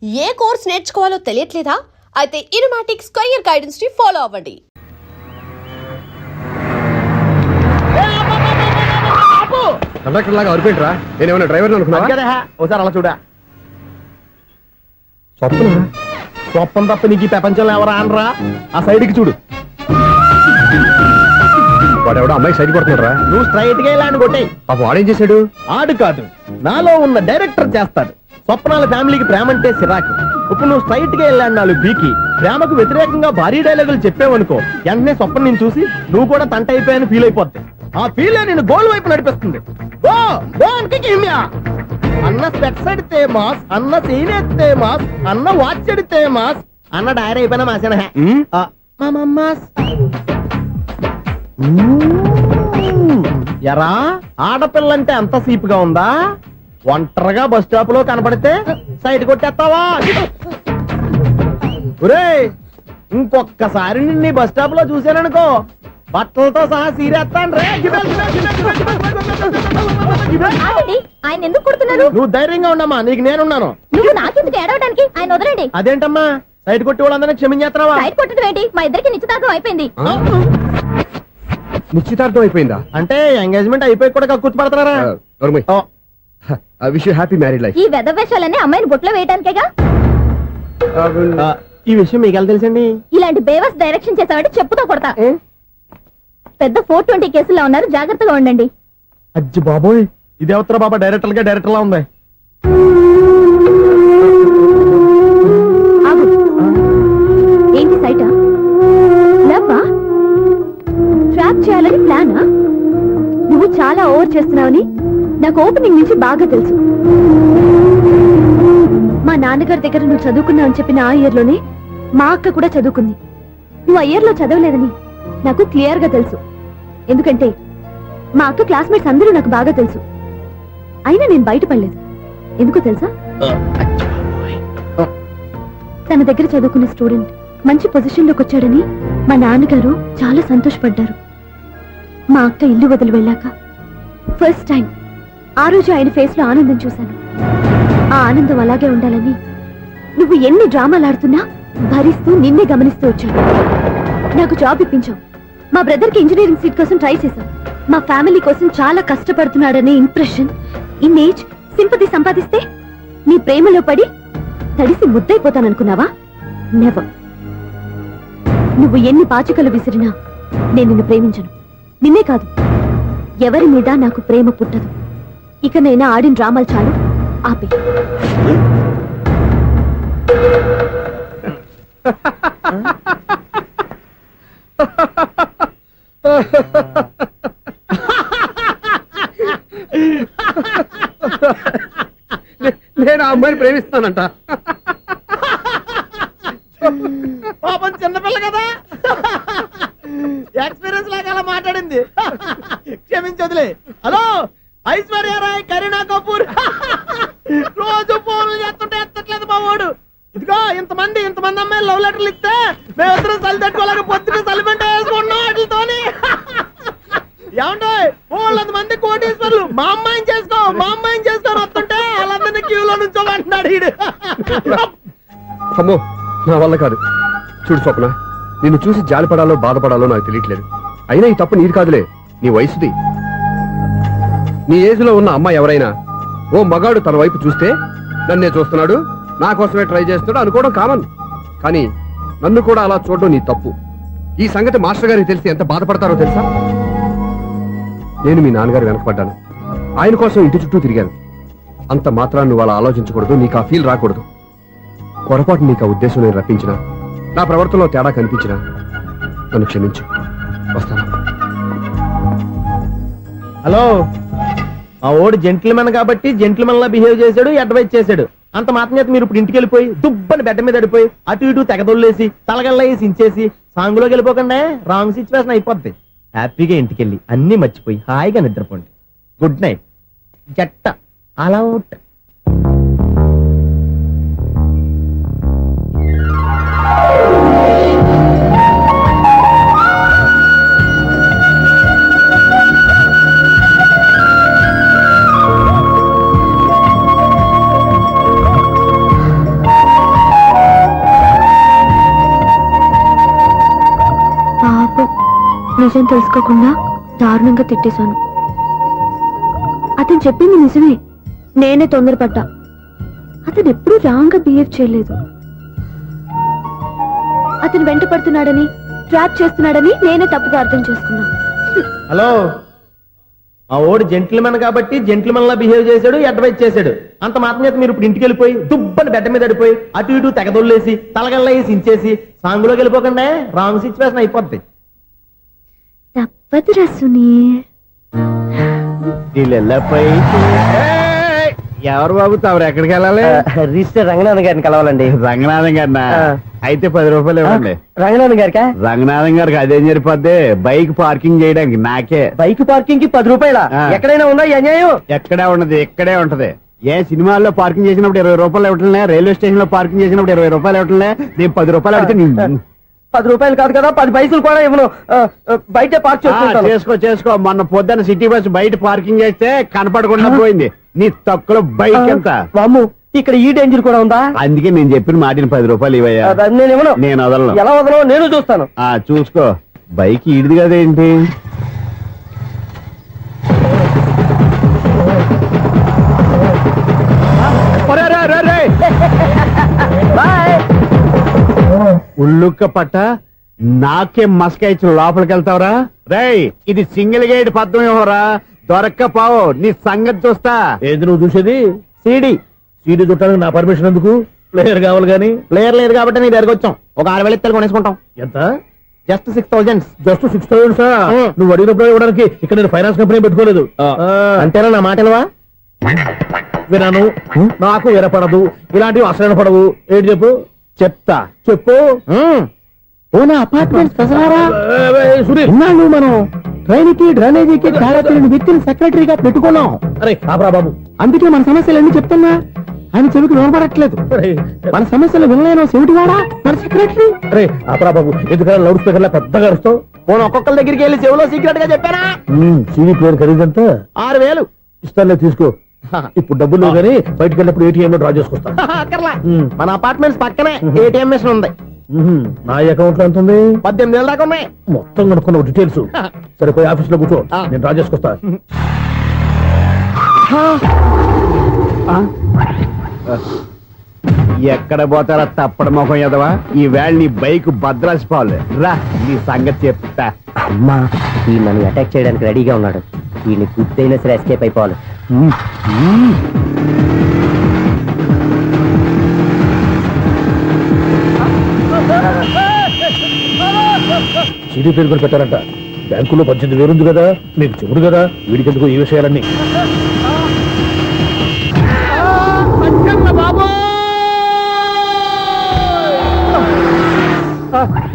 ఏ course నేర్చుకోవాలో తెలియట్లేదా? అయితే ఇనుమాటిక్స్ career guidance ని follow అవ్వండి. కండక్టర్ లాగా అరిపేంట్రా? నేనేమన్నా డ్రైవర్ అనుకున్నా కదా? ఒకసారి అలా చూడా. స్వప్నం తప్ప నీకు ఈ ప్రపంచంలో ఎవరా అనరా? ఆ సైడ్కి చూడు. వాడెవడో అమ్మాయి సైడ్ కొడుతున్నారా? నువ్వు స్ట్రైట్ గా ఇలా కొట్టాయి. వాడేం చేశాడు? ఆడు కాదు, నాలో ఉన్న డైరెక్టర్ చేస్తాడు. స్వప్నాల ఫ్యామిలీకి ప్రేమ అంటే సిరాకు. ఇప్పుడు నువ్వు స్ట్రైట్ గా వెళ్ళాడు 4 బీకి ప్రేమకు వ్యతిరేకంగా భారీ డైలాగులు చెప్పావనుకో, వెంటనే స్వప్నం నేను చూసి నువ్వు కూడా తంట అయిపోయాను ఫీల్ అయిపోద్ది. ఆ ఫీల్ నేను గోల్ వైపు నడిపిస్తుంది. అన్న స్పెట్స్ అడితే మాస్, అన్న సీన్ ఎత్తే మాస్, అన్న వాచ్ అడితే మాస్, అన్న డైర్ అయిపోయినా మాసేనా ఎరా? ఆడపిల్లంటే అంత సీప్ గా ఉందా? ఒంటరిగా బస్ స్టాప్ లో కనపడితే సైడ్ కొట్టేస్తావా? ఒరే, ఇంకొక్కసారి నిన్ను బస్ స్టాప్ లో చూసాననుకో, బట్టలతో సహా సీరేస్తాను రే. ఆయన ఎందుకు కొడుతున్నారు? నువ్వు ధైర్యంగా ఉండమ్మా, నీకు నేనున్నాను. నువ్వు నాకెందుకు ఏడవడానికి? ఆయన వదలండి. అదేంటమ్మా సైడ్ కొట్టి వాళ్ళందరినీ క్షమించేస్తున్నావా? సైడ్ కొట్టడం ఏంటి? మా ఇద్దరికి నిశ్చితార్థం అయిపోయింది. నిశ్చితార్థం అయిపోయిందా? అంటే ఎంగేజ్మెంట్ అయిపోయి కూడా కక్కుర్తి పడతారా? Wish you happy married life. ఈ వెధవేషాలన్నీ అమ్మాయిని బొట్లో వేయడానికేగా. ఈ విషయం మీకు ఎలా తెలుసండి? ఇలాంటి బేవస్ డైరెక్షన్ చేసావంటే చెప్పుతో కొడతా. పెద్ద 420 కేసుల్లో ఉన్నారు, జాగ్రత్తగా ఉండండి. అజ్జి బాబోయ్, ఇదేవతరా బాబా డైరెక్టర్ లా ఉంది. ఏంటి సైటా? లవ్వా? ట్రాప్ చేయాలని ప్లానా? నువ్వు చాలా ఓవర్ చేస్తున్నావని నాకు ఓపెనింగ్ నుంచి బాగా తెలుసు. మా నాన్నగారి దగ్గర నువ్వు చదువుకున్నావు అని చెప్పిన ఆ ఇయర్ లోనే మా అక్క కూడా చదువుకుంది. నువ్వు ఆ ఇయర్ లో చదవలేదని నాకు క్లియర్ గా తెలుసు. ఎందుకంటే మా అక్క క్లాస్మేట్స్ అందరూ నాకు బాగా తెలుసు. అయినా నేను బయటపడలేదు. ఎందుకో తెలుసా? తన దగ్గర చదువుకున్న స్టూడెంట్ మంచి పొజిషన్ లోకి వచ్చాడని మా నాన్నగారు చాలా సంతోషపడ్డారు. మా అక్క ఇల్లు వదిలి వెళ్ళాక ఫస్ట్ టైం ఆ రోజు ఆయన ఫేస్ లో ఆనందం చూశాను. ఆ ఆనందం అలాగే ఉండాలని నువ్వు ఎన్ని డ్రామాలు ఆడుతున్నా భరిస్తూ నిన్నే గమనిస్తూ వచ్చాను. నాకు జాబ్ ఇప్పించావు. మా బ్రదర్ కి ఇంజనీరింగ్ సీట్ కోసం ట్రై చేశావు. మా ఫ్యామిలీ కోసం చాలా కష్టపడుతున్నాడనే ఇంప్రెషన్, ఇమేజ్, సింపతి సంపాదిస్తే నీ ప్రేమలో పడి తడిసి ముద్దైపోతాననుకున్నావా? నెవర్. నువ్వు ఎన్ని పాచికలు విసిరినా నేను నిన్ను ప్రేమించను. నిన్నే కాదు, ఎవరి మీద నాకు ప్రేమ పుట్టదు. ఇకనైనా ఆడిన డ్రామాలు చాలు, ఆపే. నేను ఆ అమ్మాయిని ప్రేమిస్తానంట. పాపం చిన్నపిల్ల కదా, ఎక్స్పీరియన్స్ లాగా అలా మాట్లాడింది. క్షమించదులే. హలో, ఐశ్వర్య రాయ్, కరీనా కపూర్ రోజు ఫోన్లు చేస్తుంటే ఎత్తట్లేదు మా వాడు. ఇదిగో ఇంతమంది అమ్మాయిలు లవ్ లెటర్లు ఇస్తే మేమిద్దరం చలి తట్టుకోలేక పొద్దున చలిమంట వేసుకుంటున్నాం వాటితోని. ఏమంటే వాళ్ళంతమంది కోటీశ్వర్లు మా అమ్మాయిని చేసుకో వస్తుంటే వాళ్ళందరినీ క్యూలో నుంచోమంటున్నాడు వీడు. అమ్మో, నా వల్ల కాదు. చూడు స్వప్న, నిన్ను చూసి జాలిపడాలో బాధపడాలో నాకు తెలియట్లేదు. అయినా ఈ తప్పు నీది కాదులే, నీ వయసుది. నీ ఏజ్ లో ఉన్న అమ్మాయి ఎవరైనా ఓ మగాడు తన వైపు చూస్తే నన్నే చూస్తున్నాడు, నా కోసమే ట్రై చేస్తున్నాడు అనుకోవడం కామన్. కానీ నన్ను కూడా అలా చూడడం నీ తప్పు. ఈ సంగతి మాస్టర్ గారికి తెలిసి ఎంత బాధపడతారో తెలుసా? నేను మీ నాన్నగారు వెనకపడ్డాను, ఆయన కోసం ఇంటి చుట్టూ తిరిగాను. అంత మాత్రాన్ని నువ్వు అలా ఆలోచించకూడదు, నీకు ఆ ఫీల్ రాకూడదు. పొరపాటు నీకు ఆ ఉద్దేశం నేను రప్పించిన, నా ప్రవర్తనలో తేడా కనిపించిన నన్ను క్షమించు. వస్తాను. హలో, మా ఓడు జెంటిల్మెన్ కాబట్టి జెంటిల్మెన్ లా బిహేవ్ చేశాడు, అడ్వైజ్ చేశాడు. అంత మాత్రం చేత మీరు ఇప్పుడు ఇంటికి వెళ్ళిపోయి దుబ్బని బెడ్ మీద పడిపోయి అటు ఇటు తెగదొల్లేసి తలగల్లేసి ఇంచేసి సాంగులోకి వెళ్ళిపోకుండా రాంగ్ సిచ్యువేషన్ అయిపోద్ది. హ్యాపీగా ఇంటికి వెళ్ళి అన్ని మర్చిపోయి హాయిగా నిద్రపోండి. Good night. జట్ట అలా అవుట్. నిజం తెలుసుకోకుండా దారుణంగా తిట్టేశాను. అతను చెప్పింది నిజమే, నేనే తొందరపడ్డా. అతను ఎప్పుడూ రాంగ్ గా బిహేవ్ చేయలేదు. అతను వెంట పడుతున్నాడని, ట్రాప్ చేస్తున్నాడని నేనే తప్పుగా అర్థం చేసుకున్నా. హలో, ఆ ఓడి జెంటిల్మెన్ కాబట్టి జెంటిల్మెన్ లా బిహేవ్ చేశాడు, అడ్వైజ్ చేశాడు. అంత మాత్రం చేత మీరు ఇప్పుడు ఇంటికి వెళ్ళిపోయి దుబ్బని బెడ్ మీద పడిపోయి అటు ఇటు తెగదొల్లేసి తలగల్లా వేసి ఇంచేసి సాంగులోకి వెళ్ళిపోకండి, రాంగ్ సిచ్యువేషన్ అయిపోద్ది. తప్పదురా సునీల్. ఎవరు బాబు తమరు ఎక్కడికి వెళ్ళాలి? రిజిస్టర్ రంగనాథన్ గారిని కలవాలండి. రంగనాథం గారినా? అయితే 10 రూపాయలు ఇవ్వండి. రంగనాథన్ గారికా? రంగనాథం గారికి అదేం సరిపోద్ది, బైక్ పార్కింగ్ చేయడానికి నాకే. బైక్ పార్కింగ్ కి 10 రూపాయల? ఎక్కడైనా ఉందా ఈ అన్యాయం? ఎక్కడే ఉన్నది, ఇక్కడే ఉంటది. ఏ సినిమాల్లో పార్కింగ్ చేసినప్పుడు 20 రూపాయలు ఇవ్వట్లే, రైల్వే స్టేషన్ లో పార్కింగ్ చేసినప్పుడు 20 రూపాయలు ఇవ్వట్లే. నేను 10 రూపాయలు అడిగితే 10 రూపాయలు కాదు కదా, 10 పైసలు కూడా ఇవ్వను. బయట పార్క్ చేసుకో. మొన్న పొద్దున్న సిటీ బస్ బయట పార్కింగ్ చేస్తే కనపడకుండా పోయింది. నీ తక్కువ బైక్ ఎంత? వామ్ము, ఇక్కడ ఈ డేంజర్ కూడా ఉందా? అందుకే నేను చెప్పిన మాటిని 10 రూపాయలు ఇవ్వయా. నేను ఇవ్వను. నేను వదలను. ఎలా వదలను? నేను చూస్తాను. చూసుకో. బైక్ ఈడిది కదేంటి? ఉల్లుక్క పట్ట నాకే మస్క ఇచ్చి లోపలికి వెళ్తావురా? రేయ్, ఇది సింగిల్ గేట్ పద్మం ఇవ్వరా, దొరక్కపోవు. నీ సంగతి చూస్తా. ఏది నువ్వు చూసేది? సీడీ చుట్టానికి నా పర్మిషన్ ఎందుకు? ప్లేయర్ కావాలి గానీ. ప్లేయర్ లేదు కాబట్టి నీ దగ్గరకు వచ్చాం. ఒక 6,000 ఇత్తలు కొనేసుకుంటాం. ఎంత? జస్ట్ 6,000. Just 6,000 sir? నువ్వు అడిగినప్పుడు ఇవ్వడానికి ఇక్కడ నేను ఫైనాన్స్ కంపెనీ పెట్టుకోలేదు. అంతేనా నా మాటలవా? వినాను, నాకు వినపడదు, ఇలాంటివి అసలు పడవు. ఏంటి చెప్పు? చెప్తా, చెప్పు. అపార్ట్మెంట్స్ సునీల్, మనం ట్రైన్కి డ్రైనేజీకి వ్యక్తిని సెక్రటరీగా పెట్టుకున్నాం. అరే ఆపరా బాబు, అందుకే మన సమస్యలు అన్ని చెప్తున్నా. ఆయన చెవికి వినపడట్లేదు. మన సమస్యలు వినలేను చెవిటి వాడా మన సెక్రటరీ. అరే ఆపరా బాబు, ఎందుకంటే లౌడ్ స్పీకర్ లా పెద్దగా అరుస్తావు. పోను ఒక్కొక్కరి దగ్గరికి వెళ్ళి చెవిలో సీక్రెట్ గా చెప్పానా? సీడీ ప్లేయర్ ఖరీదంతా 6,000 ఇస్తానులే, తీసుకో. ఇప్పుడు డబ్బులు లేవు కానీ బయటకు వెళ్ళినప్పుడు ఏటీఎం లో డ్రా చేసుకొస్తా. మన అపార్ట్మెంట్స్ పక్కనే ఏటీఎం మిషన్ ఉంది. నా అకౌంట్ లో ఎంత ఉంది? 18,000 దాకా ఉన్నాయి. మొత్తం కనుక్కున్న డీటెయిల్స్. సరే పోయి ఆఫీస్ లో కూర్చో, నేను డ్రా చేసుకొస్తా. ఎక్కడ పోతారా తప్పడ మొఖం ఎదవా? ఈ వేళ నీ బైక్ భద్రాసిపోవాలి. రా, నీ సంగతి చెప్తా. అమ్మా, ఈ నన్ను అటాక్ చేయడానికి రెడీగా ఉన్నాడు. వీడిని గుర్తైనా సరే ఎస్కేప్ అయిపోవాలి. సీడీ ప్లేయర్ కూడా పెట్టారంట. బ్యాంకులో 18,000 ఉంది కదా, మీకు చెబుడు కదా, వీడికెందుకు ఈ విషయాలన్నీ?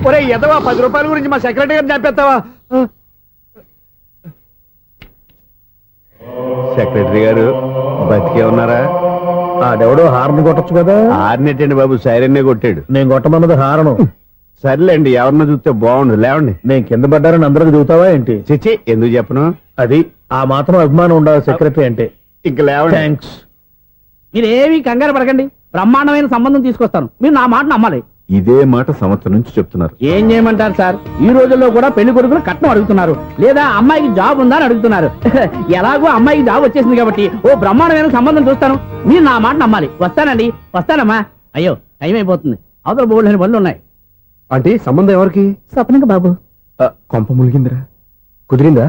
ఒరే ఎదవా, 10 రూపాయల గురించి మా సెక్రటరీ గారిని చంపేస్తావా? సెక్రటరీ గారు బతికే ఉన్నారా? ఆడెవడో హార్న్ కొట్టచ్చు కదా. హార్నెట్టండి బాబు, సైరన్నే కొట్టాడు. నేను కొట్టమన్నది హారను. సర్లేండి, ఎవరినో చూస్తే బాగుండు. లేవండి. నేను కింద పడ్డారని అందరికి చూతావా ఏంటి? చిచ్చి, ఎందుకు చెప్పను? అది ఆ మాత్రం అభిమానం ఉండాలి సెక్రటరీ అంటే. ఇంక లేవండి. థ్యాంక్స్. మీరేమీ కంగారు పడకండి, బ్రహ్మాండమైన సంబంధం తీసుకొస్తాను. మీరు నా మాట నమ్మాలి. ఇదే మాట సంవత్సరం నుంచి చెప్తున్నారు. ఏం చేయమంటారు సార్? ఈ రోజుల్లో కూడా పెళ్లి కొడుకులు కట్నం అడుగుతున్నారు, లేదా అమ్మాయికి జాబ్ ఉందా అని అడుగుతున్నారు. ఎలాగో అమ్మాయికి జాబ్ వచ్చేసింది కాబట్టి ఓ బ్రహ్మాండమైన సంబంధం చూస్తాను. మీరు నా మాట నమ్మాలి. వస్తానండి, వస్తానమ్మా. అయ్యో టైం అయిపోతుంది, అవతల బోల్డని పనులు ఉన్నాయి. అంటే సంబంధం ఎవరికి? స్వప్నకు బాబు. కొంప ములిగిందిరా. కుదిరిందా?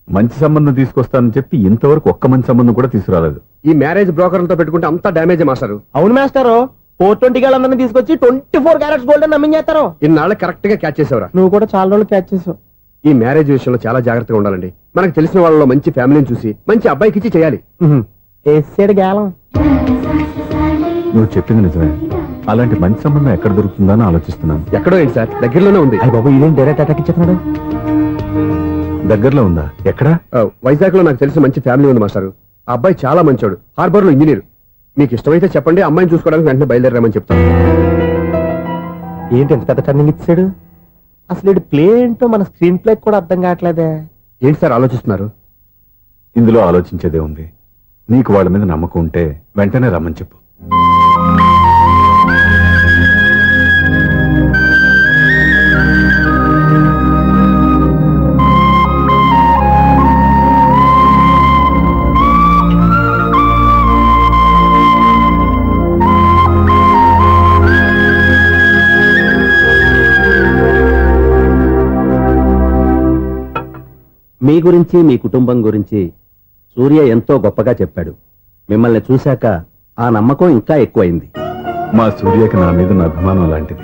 మంచి సంబంధం తీసుకొస్తానని చెప్పి ఇంతవరకు ఒక్క మంచి సంబంధం కూడా తీసుకురాలేదు. ఈ మ్యారేజ్ బ్రోకర్లతో పెట్టుకుంటే అంత డ్యామేజ్ మాస్టారు. అవును మాస్టారు, 420 గాళ్ళందరినీ తీసుకొచ్చి 24 క్యారెట్స్ గోల్డ్ అని నమ్మించేస్తారు. ఇన్నాళ్ళు కరెక్ట్ గా క్యాచ్ చేసేవరా? నువ్వు కూడా చాలా రోజులు క్యాచ్ చేసావు. ఈ మ్యారేజ్ విషయంలో చాలా జాగ్రత్తగా ఉండాలండి. మనకు తెలిసిన వాళ్ళలో మంచి ఫ్యామిలీని చూసి మంచి అబ్బాయికి ఇచ్చి చేయాలి. వేసాడు గాలం. నువ్వు చెప్పింది నిజమే. అలాంటి మంచి సంబంధం ఎక్కడ దొరుకుతుందా అని ఆలోచిస్తున్నాను. ఎక్కడో ఏంటి సార్, దగ్గరలోనే ఉంది. అయ్య బాబు, ఇదేం డైరెక్ట్ అటాక్ ఇచ్చేస్తున్నాడు? దగ్గరలో ఉందా? ఎక్కడా? వైజాగ్ లో నాకు తెలిసిన మంచి ఫ్యామిలీ ఉంది మాస్టారు. ఆ అబ్బాయి చాలా మంచోడు, హార్బర్ లో ఇంజనీర్. మీకు ఇష్టమైతే చెప్పండి, అమ్మాయిని చూసుకోవడానికి వెంటనే బయలుదేరామని చెప్తాను. ఏంటి ఎంత పెద్ద టర్నింగ్ ఇచ్చాడు? అసలు ఇటు ప్లే ఏంటో మన స్క్రీన్ ప్లే కూడా అర్థం కావట్లేదే. ఏంటి సార్ ఆలోచిస్తున్నారు? ఇందులో ఆలోచించేదే ఉంది. నీకు వాళ్ళ మీద నమ్మకం ఉంటే వెంటనే రమ్మని చెప్పు. మీ గురించి మీ కుటుంబం గురించి సూర్య ఎంతో గొప్పగా చెప్పాడు. మిమ్మల్ని చూశాక ఆ నమ్మకం ఇంకా ఎక్కువైంది. మా సూర్యకి నా మీద ఉన్న అభిమానం లాంటిది.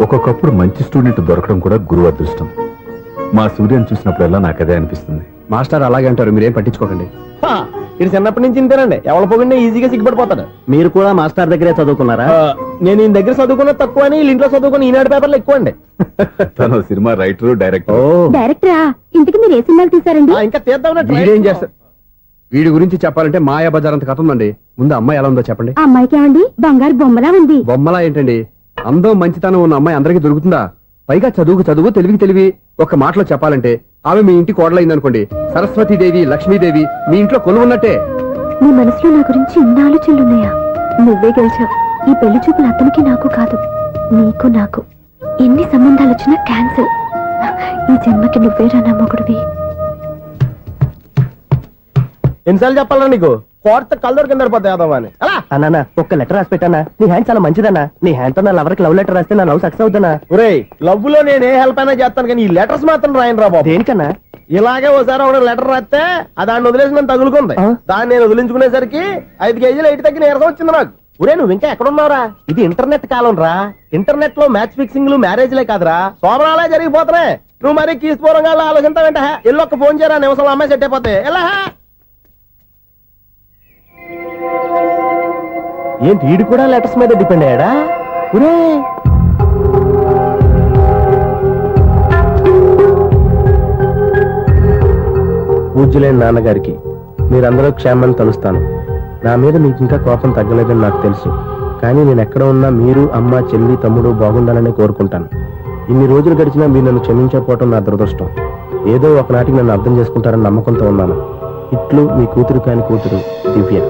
ఒక్కొక్కప్పుడు మంచి స్టూడెంట్ దొరకడం కూడా గురువు అదృష్టం. మా సూర్యని చూసినప్పుడల్లా నాకు అదే అనిపిస్తుంది. మాస్టర్ అలాగే అంటారు, మీరేం పట్టించుకోకండి. ఇది చిన్నప్పటి నుంచి ఇంతేనండి, ఎవరి పోగండి ఈజీగా సిగ్గుపడిపోతాడు. మీరు కూడా మాస్టర్ దగ్గరే చదువుకున్నారా? నేను ఈయన దగ్గర చదువుకున్న తక్కువ అని, వీళ్ళ ఇంట్లో చదువుకున్న ఈనాడు పేపర్లు ఎక్కువ అండి. తను సినిమా రైటర్, డైరెక్టర్. డైరెక్టరా? ఇంతకు మీరు ఏ సినిమాలు తీసారండి? ఇంకా తీద్దామని వీడేం చేస్తారు? వీడి గురించి చెప్పాలంటే మాయా బజార్ అంత కథ ఉందండి. ముందు అమ్మాయి ఎలా ఉందో చెప్పండి. ఆ అమ్మాయికి ఏమండి బంగారు బొమ్మలా ఉంది. బొమ్మలా ఏంటండి, అందం మంచితనం ఉన్న అమ్మాయి అందరికీ దొరుకుతుందా? పైగా చదువుకు చదువు, తెలివికి తెలివి. ఒక మాటలో చెప్పాలంటే ఆమె మీ ఇంటి కోడలైందనుకోండి, సరస్వతీదేవి, లక్ష్మీదేవి మీ ఇంట్లో కొలువున్నట్టే. నీ మనసులో నా గురించి ఇన్ని ఆలోచనలున్నాయా? నువ్వే గెలిచావు. ఈ పెళ్లి చూపులు అతనికి నాకు కాదు, నీకు నాకు. ఎన్ని సంబంధాలు వచ్చినా క్యాన్సిల్. ఈ జన్మకి నువ్వేరా నా మొగుడివి. ఎన్నిసార్లు చెప్పాలా నీకు? కోర్త కలర్ కింద పడిపోతాయి యాదవ్ని. అలా అన్నా ఒక్క లెటర్ రాసి పెట్టానా? నీ హ్యాండ్ చాలా మంచిదన్నా. నీ హ్యాండ్ తో నా లవర్కి లవ్ లెటర్ రాస్తే నా లవ్ సక్సెస్ అవుతానా? ఒరేయ్, లవ్ లో నేను ఏ హెల్ప్ అయినా చేస్తాను, కానీ ఈ లెటర్స్ మాత్రం రాయను రా బాబు. దేనికన్నా? ఇలాగే ఓసారి ఒక లెటర్ రాస్తే ఆ దాన్ని వదిలేసి నన్ను తగులుకుంది. దాన్ని నేను వదిలించుకునేసరికి 5 కేజీలు ఎయిట్ తగ్గి నీరసం వచ్చింది నాకు. ఒరే, నువ్వు ఇంకా ఎక్కడున్నావురా? ఇది ఇంటర్నెట్ కాలం రా. ఇంటర్నెట్ లో మ్యాచ్ ఫిక్సింగ్లు, మ్యారేజ్లే కాదురా, సోమరాలే జరిగిపోతున్నాయి. నువ్వు మరి కీస్పూరంగా ఆలోచించావంట. ఎల్లొక్క ఫోన్ చేయరా, నిమిషంలో అమ్మాయి సెట్ అయిపోతాయి. ఎలా ఏంటి వీడు కూడా లెటర్స్ మీద డిపెండ్ అయ్యాడా? ఒరే, పూజ్యులైన నాన్నగారికి మీరందరూ క్షేమాన్ని తలుస్తాను. నా మీద మీకు ఇంకా కోపం తగ్గలేదని నాకు తెలుసు. కానీ నేను ఎక్కడ ఉన్నా మీరు, అమ్మ, చెల్లి, తమ్ముడు బాగుండాలని కోరుకుంటాను. ఇన్ని రోజులు గడిచినా మీరు నన్ను క్షమించకపోవటం నా దురదృష్టం. ఏదో ఒకనాటికి నన్ను అర్థం చేసుకుంటారని నమ్మకంతో ఉన్నాను. ఇట్లు మీ కూతురు కాని కూతురు దివ్య.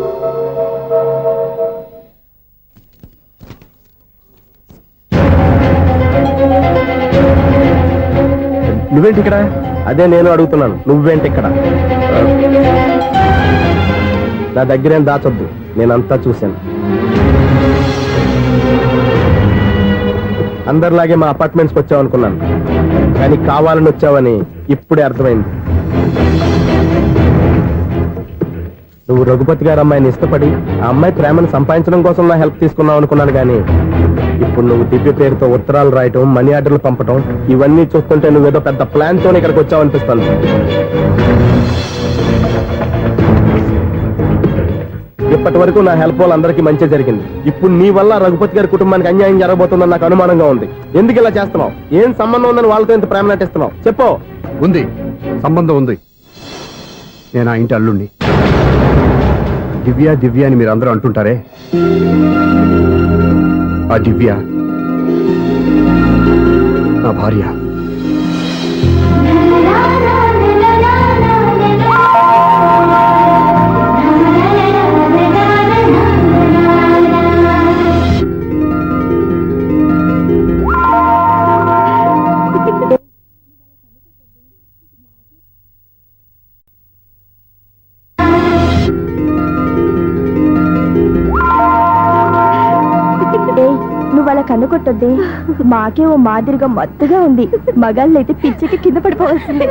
నువ్వేంటి ఇక్కడ? అదే నేను అడుగుతున్నాను, నువ్వేంటి ఇక్కడ? నా దగ్గరేం దాచొద్దు, నేనంతా చూశాను. అందరిలాగే మా అపార్ట్మెంట్స్కి వచ్చావు అనుకున్నాను, కానీ కావాలని వచ్చావని ఇప్పుడే అర్థమైంది. నువ్వు రఘుపతి గారు అమ్మాయిని ఇష్టపడి ఆ అమ్మాయి ప్రేమను సంపాదించడం కోసం నా హెల్ప్ తీసుకున్నావు అనుకున్నాను, కానీ ఇప్పుడు నువ్వు దివ్య పేరుతో ఉత్తరాలు రాయటం, మనీ ఆర్డర్లు పంపటం, ఇవన్నీ చూస్తుంటే నువ్వేదో పెద్ద ప్లాన్ తోనే ఇక్కడికి వచ్చావు అనిపిస్తాను. ఇప్పటి వరకు నా హెల్ప్ వాళ్ళందరికీ మంచి జరిగింది. ఇప్పుడు నీ వల్ల రఘుపతి గారి కుటుంబానికి అన్యాయం జరగబోతుందని నాకు అనుమానంగా ఉంది. ఎందుకు ఇలా చేస్తున్నావు? ఏం సంబంధం ఉందని వాళ్ళతో ఇంత ప్రేమ నటిస్తున్నావు? చెప్పు. ఉంది, సంబంధం ఉంది. నేను ఆ ఇంటి అల్లుణ్ణి. దివ్య దివ్య అని మీరు అందరూ అంటుంటారే, ఆ దివ్య నా భార్య. నువ్వు అలా కన్నుకొట్టొద్దే, మాకే ఓ మాదిరిగా మత్తుగా ఉంది. మగాళ్ళైతే పిచ్చికి కింద పడిపోవాల్సిందే.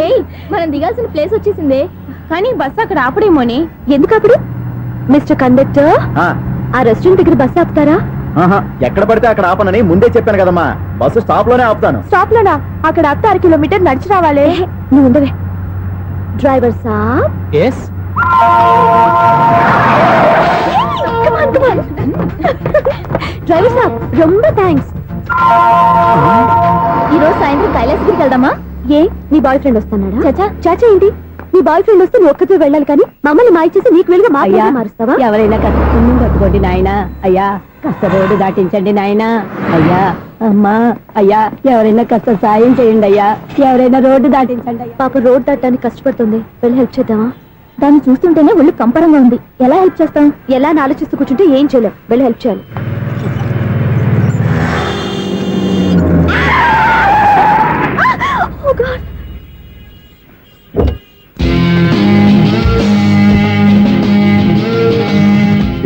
ఏయ్, మనం దిగాల్సిన ప్లేస్ వచ్చేసిందే, కానీ బస్సు అక్కడ ఆపడేమోని. ఎందుకు అప్పుడు? మిస్టర్ కండక్టర్, ఆ రెస్టారెంట్ దగ్గర బస్సు ఆపుతారా? ఎక్కడ పడితే అక్కడ ఆపనని ముందే చెప్పాను కదమ్మా. బస్సు స్టాప్ లోనే ఆపుతాను. స్టాప్ లోనా? అక్కడ ఆపితే 6 కిలోమీటర్ నడిచి రావాలి. నువ్వు ఉండవే. డ్రైవర్ సాబ్. ఎస్. డ్రైవర్ సాబ్, రొంబ థ్యాంక్స్. ఈ రోజు సాయంత్రం కైలాసగిరికి వెళ్దామా? ఏ, నీ బాయ్ ఫ్రెండ్ వస్తున్నాడా? చాచా చాచా ఏంటి? నీ బాయ్ ఫ్రెండ్ వస్తే నువ్వు ఒక్కతో వెళ్ళాలి, కానీ మమ్మల్ని మాయిచేసి నీకు వెళ్ళి మారుస్తావా? ఎవరైనా కాస్త పుణ్యం కట్టుకోండి నాయనా. అయ్యా, కాస్త రోడ్డు దాటించండి నాయనా. అయ్యా, అమ్మా, అయ్యా, ఎవరైనా కాస్త సాయం చేయండి అయ్యా. ఎవరైనా రోడ్డు దాటించండి అయ్యా. పాప రోడ్ దాటడానికి కష్టపడుతుంది, వెళ్ళి హెల్ప్ చేద్దామా? దాన్ని చూస్తుంటేనే ఒళ్ళు కంపరంగా ఉంది. ఎలా హెల్ప్ చేస్తాం? ఎలా అని ఆలోచిస్తూ కూర్చుంటే ఏం చేయలేం. వెళ్ళి హెల్ప్ చేయాలి.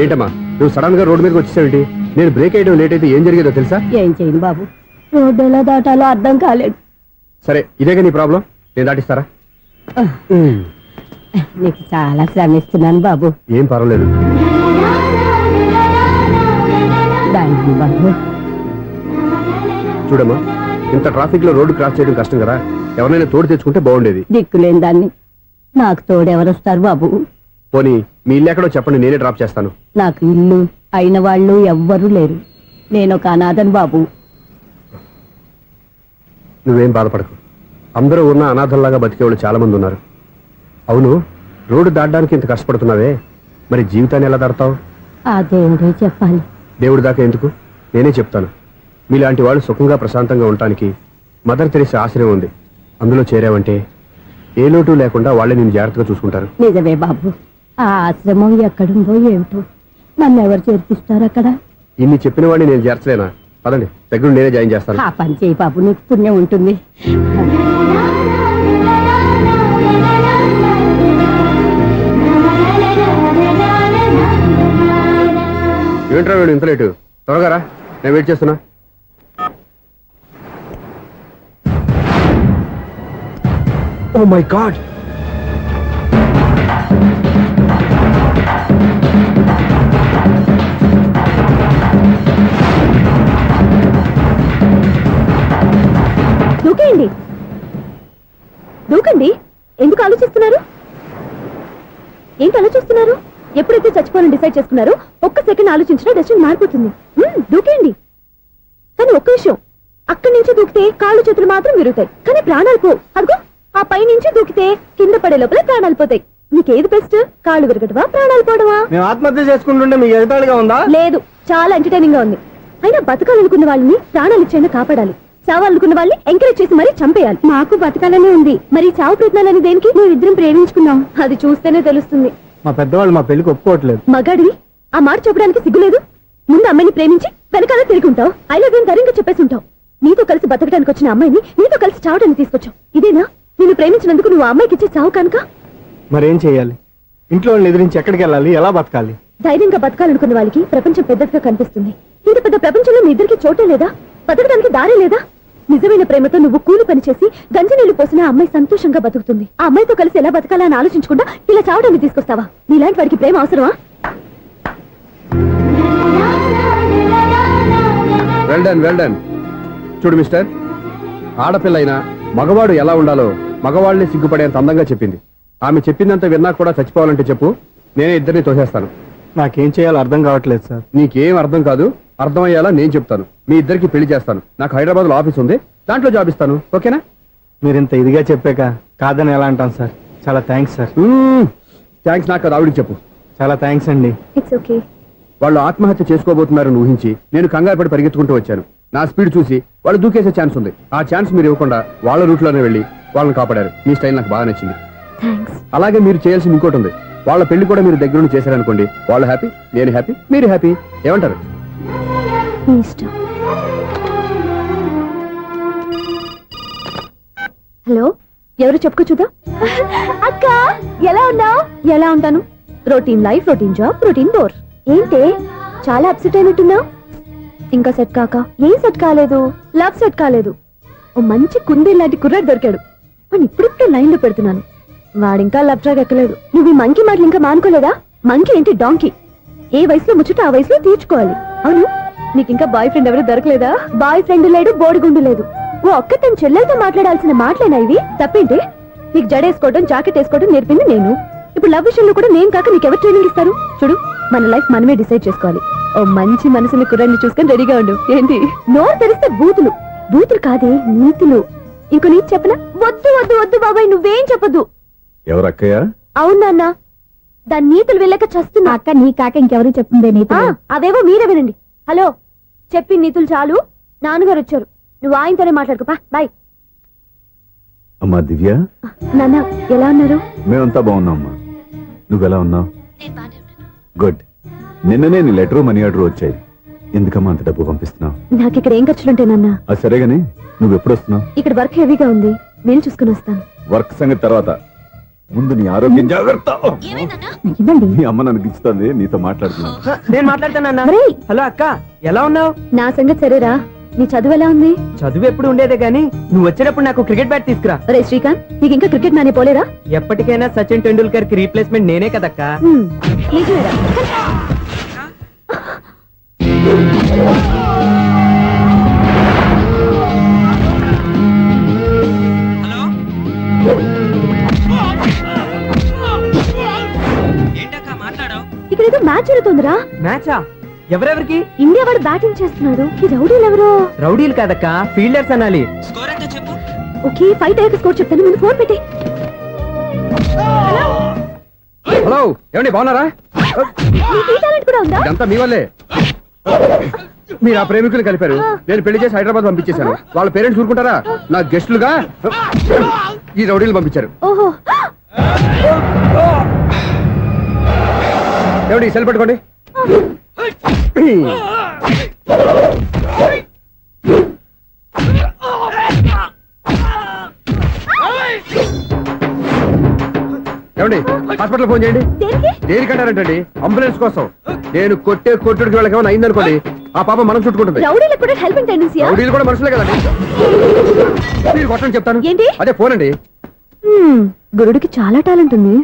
ఏంటమ్మా నువ్వు సడన్ గా రోడ్డు మీదకి వచ్చేసావేంటి? నేను బ్రేక్ వేయడం లేట్ అయితే ఏం జరిగేదో తెలుసా? ఏం చేయను బాబు, రోడ్డు ఎలా దాటాలో అర్థం కాలేదు. సరే ఇదేగా నీ ప్రాబ్లం, నేను దాటిస్తారా? నీకు చాలా శ్రమిస్తున్నాను బాబు. ఏం పర్వాలేదు. దానికి బాబు చూడమ్మా, ఇంత ట్రాఫిక్ లో రోడ్డు క్రాస్ చేయడం కష్టం కదా, ఎవరైనా తోడు తెచ్చుకుంటే బాగుండేది. దిక్కులేని దాన్ని నాకు తోడెవరొస్తారు బాబు? పోనీ మీ ఇల్లు ఎక్కడో చెప్పండి, నేనే డ్రాప్ చేస్తాను. నాకు ఇల్లు అయిన వాళ్ళు ఎవ్వరూ లేరు. నేను ఒక అనాథను బాబు. నువ్వేం బాధపడకు, అందరూ ఉన్న అనాథల్లాగా బతికేవాళ్ళు చాలా మంది ఉన్నారు. అవును, రోడ్డు దాటడానికి ఇంత కష్టపడుతున్నావే, మరి జీవితాన్ని ఎలా దాడతావు? ఆ దేవుడే చెప్పాలి. దేవుడి దాకా ఎందుకు, నేనే చెప్తాను. మీలాంటి వాళ్ళు సుఖంగా ప్రశాంతంగా ఉండటానికి మదర్ తెరీసా ఆశ్రయం ఉంది. అందులో చేరావంటే ఏ లోటు లేకుండా వాళ్ళే నేను జాగ్రత్తగా చూసుకుంటారు. నిజమే బాబు. ఆ ఆశ్రమం ఎక్కడుందో ఏమిటో, నన్ను ఎవరు చేర్పిస్తారు అక్కడ? ఇన్ని చెప్పిన వాడిని నేను చేర్చలేనా? పదండి, దగ్గర నేనే జాయిన్ చేస్తాను. ఆ పని చేయి బాబు, నీకు పుణ్యం ఉంటుంది. ఏంట్రా వీడు ఇంత లేటు? త్వరగా రా, నేను వెయిట్ చేస్తున్నా. ఓ మై గాడ్, దూకేయండి, దూకండి. ఎందుకు ఆలోచిస్తున్నారు? ఏంటి ఆలోచిస్తున్నారు? ఎప్పుడైతే చచ్చిపోవాలని డిసైడ్ చేసుకున్నారో ఒక్క సెకండ్ ఆలోచించినా డెసిషన్ మారిపోతుంది. దూకేయండి. కానీ ఒక్క విషయం, అక్కడి నుంచి దూకితే కాళ్ళు చేతులు మాత్రం విరుగుతాయి, కానీ ప్రాణాలు పో. అదిగో ఆ పై నుంచి దూకితే కింద పడే లోపల ప్రాణాలు పోతాయి. నీకేది బెస్ట్? కాళ్ళు విరగటవా, ప్రాణాలు పోవడమా? మేము ఆత్మహత్య చేసుకుంటుంటే మీకు ఎగతాళిగా ఉందా? లేదు, చాలా ఎంటర్టైనింగ్ గా ఉంది. అయినా బతకాలనుకున్న వాళ్ళని ప్రాణాలు ఇచ్చేలా కాపాడాలి, చావాలనుకున్న వాళ్ళని ఎంకరేజ్ చేసి మరీ చంపేయాలి. మాకు బతకాలనే ఉంది, మరి చావు ప్రయత్నాలని దేనికి? మేమిద్దరం ప్రేమించుకున్నాం, అది చూస్తేనే తెలుస్తుంది. మా పెద్దవాళ్ళు మా పెళ్లికి ఒప్పుకోవట్లేదు. మగాడివి ఆ మాట చెప్పడానికి సిగ్గులేదు? ముందు అమ్మాయిని ప్రేమించి వెనకాల తిరిగి ఉంటావు, ఐ లవ్ యూ ధైర్యంగా చెప్పేసి ఉంటావు. నీతో కలిసి బతకడానికి వచ్చిన అమ్మాయిని నీతో కలిసి చావడానికి తీసుకొచ్చావు. ఇదేనా నేను ప్రేమించినందుకు నువ్వు ఆ అమ్మాయికి ఇచ్చే చావు కనుక? మరేం చేయాలి? ఇంట్లో వాళ్ళని ఎదిరించి ఎక్కడికి వెళ్ళాలి? ఎలా బతకాలి? ధైర్యంగా బతకాలనుకున్న వాళ్ళకి ప్రపంచం పెద్దదిగా కనిపిస్తుంది. ఇంత పెద్ద ప్రపంచంలో మీ ఇద్దరికి చోటే లేదా? బతకడానికి దారే లేదా? నిజమైన ప్రేమతో నువ్వు కూలి పని చేసి గంజి నీళ్లు పోసిన అమ్మాయి సంతోషంగా బతుకుతుంది. ఆ అమ్మాయితో కలిసి ఎలా బతకాలా అని ఆలోచించకుండా ఇలా చావడానికి తీసుకొస్తావా? నీలాంటి వాడికి ప్రేమ అవసరమా? Well done, well done. చూడు మిస్టర్, ఆడపిల్ల అయినా మగవాడు ఎలా ఉండాలో మగవాళ్ళని సిగ్గుపడేంత అందంగా చెప్పింది. ఆమె చెప్పిందంత విన్నా కూడా చచ్చిపోవాలంటే చెప్పు, నేనే ఇద్దరిని తోసేస్తాను. నాకేం చేయాలో అర్థం కావట్లేదు సార్. నీకేం అర్థం కాదు, అర్థమయ్యేలా నేను చెప్తాను. మీ ఇద్దరికి పెళ్లి చేస్తాను. నాకు హైదరాబాద్ లో ఆఫీస్ ఉంది, దాంట్లో జాబ్ ఇస్తాను. ఓకేనా? మీరు ఇంత ఇదిగా చెప్పాక కాదని ఎలా అంటాను సార్. చాలా థ్యాంక్స్ సార్. థ్యాంక్స్ నాకు కాదు, ఆవిడికి చెప్పు. చాలా థ్యాంక్స్ అండి. It's okay. వాళ్ళు ఆత్మహత్య చేసుకోబోతున్నారని ఊహించి నేను కంగారు పడి పరిగెత్తుకుంటూ వచ్చాను. నా స్పీడ్ చూసి వాళ్ళు దూకేసే ఛాన్స్ ఉంది. ఆ ఛాన్స్ మీరు ఇవ్వకుండా వాళ్ళ రూట్లోనే వెళ్ళి వాళ్ళని కాపాడారు. మీ స్టైల్ నాకు బాగా నచ్చింది. థ్యాంక్స్. అలాగే మీరు చేయాల్సింది ఇంకోటి ఉంది. వాళ్ళ పెళ్లి కూడా మీరు దగ్గరుండి చేశారనుకోండి, వాళ్ళు హ్యాపీ, నేను హ్యాపీ, మీరు హ్యాపీ. ఏమంటారు? మీ ఇష్టం. హలో, ఎవరు చెప్పుకో చూద్దాం. అక్క ఎలా ఉన్నావు? ఎలా ఉంటాను? Routine life, routine job, routine bore. ఏంటే చాలా అప్సెట్ అయినట్టున్నావు? ఇంకా సెట్ కాక? ఏం సెట్ కాలేదు? లవ్ సెట్ కాలేదు. ఓ మంచి కుందే లాంటి కుర్రాడు దొరికాడు, వాడిని ఇప్పుడిప్పుడే లైన్ లో పెడుతున్నాను. వాడింకా లవ్ ట్రాక్ ఎక్కలేదు. నువ్వు ఈ మంకీ మాటలు ఇంకా మానుకోలేదా? మంకీ ఏంటి, డాంకీ. ఏ వయసులో ముచ్చట ఆ వయసులో తీర్చుకోవాలి. అవును, నీకు ఇంకా బాయ్ ఫ్రెండ్ ఎవరు దొరకలేదా? బాయ్ ఫ్రెండ్ లేడు, బోడిగుండు లేదు. ఓ అక్క తన చెల్లెలతో మాట్లాడాల్సిన మాటలేనా ఇవి? తప్పేంటి? నీకు జడేసుకోవడం, జాకెట్ వేసుకోవడం నేర్పింది నేను. ఇప్పుడు లవ్ విషయంలో కూడా నేను కాక నీకెవరు ట్రైనింగ్ ఇస్తారు? చూడు, మన లైఫ్ మనమే డిసైడ్ చేసుకోవాలి. ఓ మంచి మనసుని కుర్రాన్ని చూసుకొని రెడీగా ఉండు. ఏంటి నోరు తెరిస్తే బూతులు? బూతులు కాదే, నీతులు. ఇంకో నీతి చెప్పనా? వద్దు వద్దు వద్దు బాబాయ్, నువ్వేం చెప్పదు. ఎవరక్కయ్య? అవునా అన్న, దాని నీతులు వెళ్ళక చస్తున్నా. అక్క నీ కాక ఇంకెవరు చెప్తుందే నీతులు? అవేవో మీరే వినండి. హలో, చెప్పి నీతులు చాలు, నాన్నగారు వచ్చారు. నువ్వు ఆయనతోనే మాట్లాడుకోపా. బాయ్. అమ్మా దివ్య, నాన్న ఎలా ఉన్నారు? మేమంతా బాగున్నాం అమ్మా. నువ్వెలా ఉన్నావు? గుడ్. నిన్ననే నీ లెటరు మనీ ఆర్డర్ వచ్చాయి. ఎందుకమ్మా అంత డబ్బు పంపిస్తున్నావు? నాకు ఇక్కడ ఏం ఖర్చులుంటాయి నాన్న. అది సరేగాని నువ్వు ఎప్పుడు వస్తున్నావు? ఇక్కడ వర్క్ హెవీగా ఉంది, నేను చూసుకుని వస్తాను. వర్క్ సంగతి తర్వాత, ముందు నీ ఆరోగ్యం జాగ్రత్త. ఇవ్వండి. మీ అమ్మ నన్ను గిచ్చుతుంది, నీతో మాట్లాడుతున్నాను. నేను మాట్లాడతానన్నా. ఒరేయ్, హలో అక్క, ఎలా ఉన్నావు? నా సంగతి సరేరా, నీ చదువు ఎలా ఉంది? చదువు ఎప్పుడు ఉండేదే గానీ నువ్వు వచ్చేటప్పుడు నాకు క్రికెట్ బ్యాట్ తీసుకురా. రే శ్రీకాంత్, నీకు ఇంకా క్రికెట్ నానే పోలేదా? ఎప్పటికైనా సచిన్ టెండూల్కర్ కి రీప్లేస్మెంట్ నేనే కదక్కా. నిజమేరా? ఇక్కడ ఏదో మ్యాచ్ జరుగుతుందిరా. మ్యాచా? ఎవరెవరికి? ఇండియా వాడు బ్యాటింగ్ చేస్తున్నాడు. ఈ రౌడీలు ఎవరు? రౌడీలు కాదక్క, ఫీల్డర్స్ అనాలి. ఓకే, ఫైట్ అయ్యాక స్కోర్ చెప్తాను, ముందు ఫోన్ పెట్టి. హలో, ఏమండి బాగున్నారా? నీకు ఈ టాలెంట్ కూడా ఉందా? ఇదంతా మీ వల్లే. మీరు ఆ ప్రేమికులు కలిపారు, నేను పెళ్లి చేసి హైదరాబాద్ పంపించేశాను. వాళ్ళ పేరెంట్స్ ఊరుకుంటారా? నా గెస్టులుగా ఈ రౌడీలు పంపించారు. ఓహో, ఏమండి సెల్ పెట్టుకోండి. ఏమండి హాస్పిటల్ ఫోన్ చేయండి. దేనికి? దేనికంటారంటండి? అంబులెన్స్ కోసం. నేను కొట్టే కొట్టుడికి వాళ్ళకి ఏమైనా అయిందనుకోండి, ఆ పాప మనం చుట్టుకుంటుంది. రౌడీలకు కూడా హెల్పింగ్ టెండెన్సీయా? రౌడీలు కూడా మనుషులే కదండి. మీరు కొట్టండి చెప్తాను. ఏంటి? అదే ఫోన్ అండి. గురుడికి చాలా టాలెంట్ ఉంది.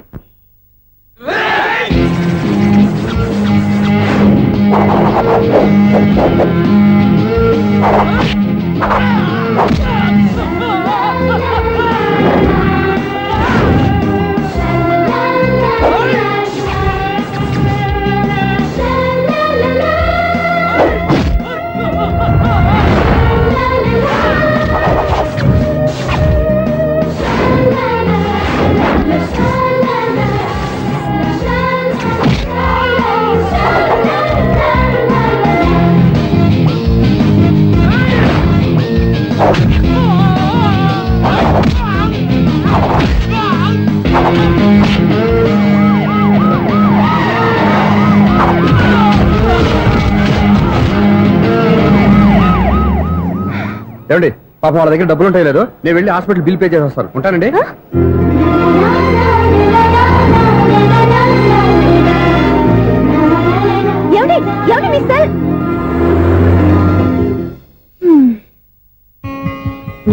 ఏమండి పాపం వాళ్ళ దగ్గర డబ్బులు ఉంటాయి లేదు, నేను వెళ్ళి హాస్పిటల్ బిల్ పే చేసి వస్తాను. ఉంటానండి.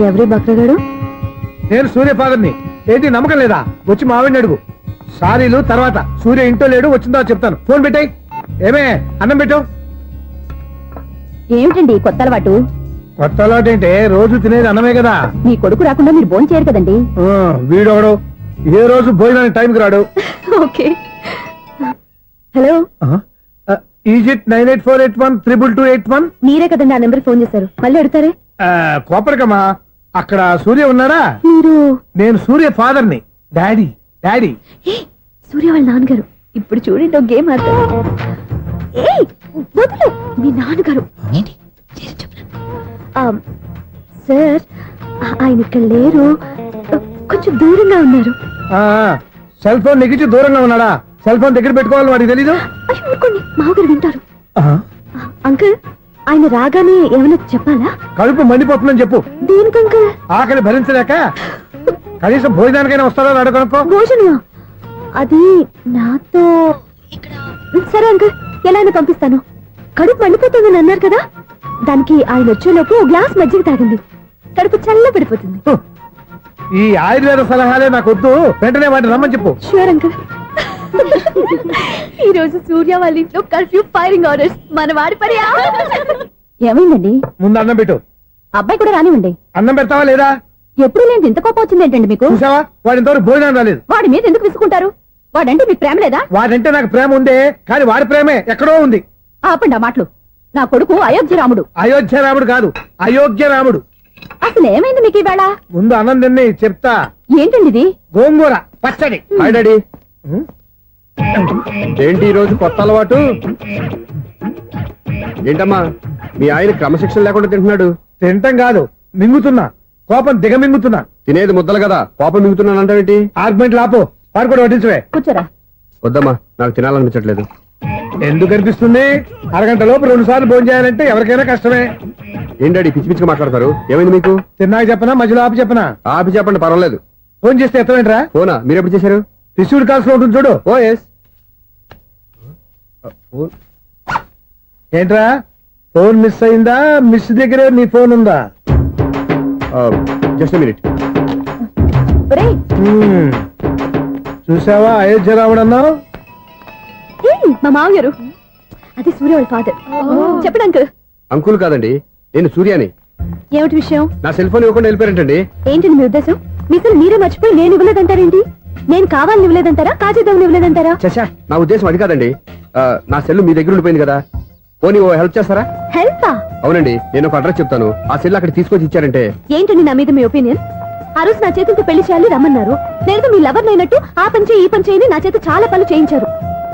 ఎవరి బక్రగాడు? నేను సూర్య ఫాదర్ని. ఏంటి నమ్మకం లేదా? వచ్చి మావిడిని అడుగు. సారీలు తర్వాత. సూర్య ఇంట్లో లేడు, వచ్చిందో చెప్తాను. ఫోన్ పెట్టాయి. ఏమే అన్నం పెట్టు. ఏమిటండి కొత్త అలవాటు? కొత్త అలవాటు ఏంటే? రోజు తినేది అన్నమే కదా. మీ కొడుకు రాకుండా మీరు భోజనం చేయరు కదండి. వీడోడు ఏ రోజు భోజనానికి టైంకి రాడు. ఓకే. Hello, is it 9848132281. మీరే కదండి ఆ నెంబర్ ఫోన్ చేశారు, మళ్ళీ అడుగుతారే? కోపరికమ్మా, అక్కడ సూర్య ఉన్నాడా? మీరు? నేను సూర్య ఫాదర్ని. Daddy daddy. ఏ, సూర్య వాళ్ళ నాన్నగారు. ఇప్పుడు చూడండి ఒక గేమ్ ఆడతారు. ఏయ్, వదులు. మీ నాన్నగారు సార్, ఆయన ఇక్కడ లేరు, కొంచెం దూరంగా ఉన్నారు. సెల్ ఫోన్ నెగిచి దూరంగా ఉన్నాడా? సెల్ ఫోన్ దగ్గర పెట్టుకోవాలి, వాడికి తెలీదు. అయ్యో ఊరుకోండి, మామగారు వింటారు. అంకుల్, ఆయన రాగానే ఏమైనా చెప్పాలా? కడుపు మండిపోతుందని చెప్పు. దేనికి అంకుల్? ఆకలి భరించలేక కనీసం భోజనానికైనా వస్తారో అడగనుకో. భోజనం అది నాతో ఇక్కడ. సరే అంకుల్, ఎలా అయినా పంపిస్తాను. కడుపు మండిపోతుందని అన్నారు కదా, దానికి ఆయన వచ్చేలోపు గ్లాస్ మజ్జిగ తాగింది, కడుపు చల్ల పడిపోతుంది. ఈ ఆయుర్వేద సలహాలే నాకు వద్దు, వెంటనే వాటిని రమ్మని చెప్పు. Sure uncle. ఈ రోజు సూర్య వాళ్ళ ఇంట్లో కర్ఫ్యూ ఫైరింగ్ ఆర్డర్స్. మన వాడి పని. ఏమైందండి? ముందు అన్నం పెట్టు. అబ్బాయి కూడా రానివ్వండి. అన్నం పెడతావా లేదా? ఎప్పుడు లేని ఇంత కోపం వచ్చింది ఏంటండి మీకు? చూసావా, వాడి ఇంతవరకు భోజనం రాలేదు. వాడి మీద ఎందుకు విసుకుంటారు? వాడంటే మీకు ప్రేమ లేదా? వాడంటే నాకు ప్రేమ ఉందే, కానీ వాడి ప్రేమే ఎక్కడో ఉంది. ఆపండి ఆ మాటలు. నా కొడుకు అయోధ్య రాముడు. అయోధ్య రాముడు కాదు, అయోగ్య రాముడు. అసలు ఏమైంది మీకు ఈవేళ? ముందు అన్నం తిని చెప్తా. ఏంటండి ఇది? గోంగూర పచ్చడి. Hi daddy. ఏంటి ఈ రోజు కొత్త అలవాటు? ఏంటమ్మా, మీ ఆయన క్రమశిక్షణ లేకుండా తింటున్నాడు? తింటం కాదు, మింగుతున్నా. కోపం దిగమింగుతున్నా. తినేది ముద్దలు కదా, పాపం మింగుతున్నాను అంటావేంటి? ఆర్గ్మెంట్ లాపో, వాడు కూడా వడ్డించవే. కూర్చోరా. వద్దమ్మా, నాకు తినాలనిపించట్లేదు. ఎందుకు అనిపిస్తుంది? అరగంట లోపు 2 సార్లు భోజనం చేయాలంటే ఎవరికైనా కష్టమే. ఏంటండి పిచ్చి పిచ్చిగా మాట్లాడతారు? ఏమైంది మీకు? తిన్నాక చెప్పనా, మధ్యలో ఆపి చెప్పనా? ఆపి చెప్పండి, పర్వాలేదు. ఫోన్ చేస్తే ఎత్తమేంట్రా? ఫోనా? మీరు ఎప్పుడు చేశారు? రిసీవ్డ్ కాల్స్ లో ఉంటుంది చూడు. ఓ ఎస్. ఏంట్రా ఫోన్ మిస్ అయిందా? మిస్ దగ్గరే నీ ఫోన్ ఉందా? Just minute. ఒరేయ్, చూసావా అయోధ్య రావడన్నావు? మా మామగారు అది సూర్య వాళ్ళ ఫాదర్. చెప్పండి అంకుల్. అంకుల్ కాదండి, నేను సూర్యాని. ఏమిటి విషయం? నా సెల్ ఫోన్ ఇవ్వకుండా వెళ్ళిపోయారంటండి. ఏంటండి మీ ఉద్దేశం? మీసలు మీరే మర్చిపోయి నేను ఇవ్వలేదంటారేంటి? నేను కావాలని ఇవ్వలేదంటారా, కాజేద్దామని ఇవ్వలేదంటారా? చచ్చా, నా ఉద్దేశం అది కాదండి. నా సెల్ మీ దగ్గర ఉండిపోయింది కదా, పోనీ ఓ హెల్ప్ చేస్తారా? హెల్పా? అవునండి, నేను ఒక అడ్రస్ చెప్తాను, ఆ సెల్ అక్కడ తీసుకొచ్చి ఇచ్చారంటే. ఏంటండి నా మీద మీ ఒపీనియన్? ఆ రోజు నా చేతులతో పెళ్లి చేయాలి రమ్మన్నారు. నేను మీ లవర్ అయినట్టు ఆ పని చేయి ఈ పని చేయని నా చేత చాలా పనులు చేయించారు.